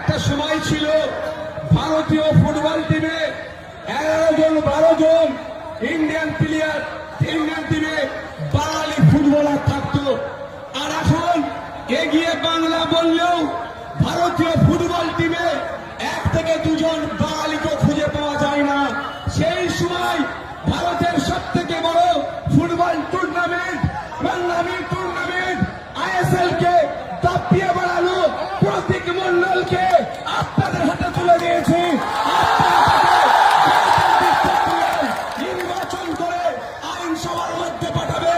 একটা সময় ছিল ভারতীয় ফুটবল টিমে 11-12 ইন্ডিয়ান প্লেয়ার, ইন্ডিয়ান টিমে বাঙালি ফুটবলার থাকতো। আর এখন এগিয়ে বাংলা বললেও ভারতীয় ফুটবল টিমে 1 থেকে 2 বাঙালিকে খুঁজে পাওয়া যায় না। সেই সময় ভারতের সব থেকে বড় ফুটবল টুর্নামেন্ট, বাংলামি টুর্নামেন্ট, ISL কে দাপিয়ে বাড়ালো প্রতীক মন্ডলকে আপনাদের হাতে তুলে দিয়েছি। নির্বাচন করে আইনসভার মধ্যে পাঠাবে।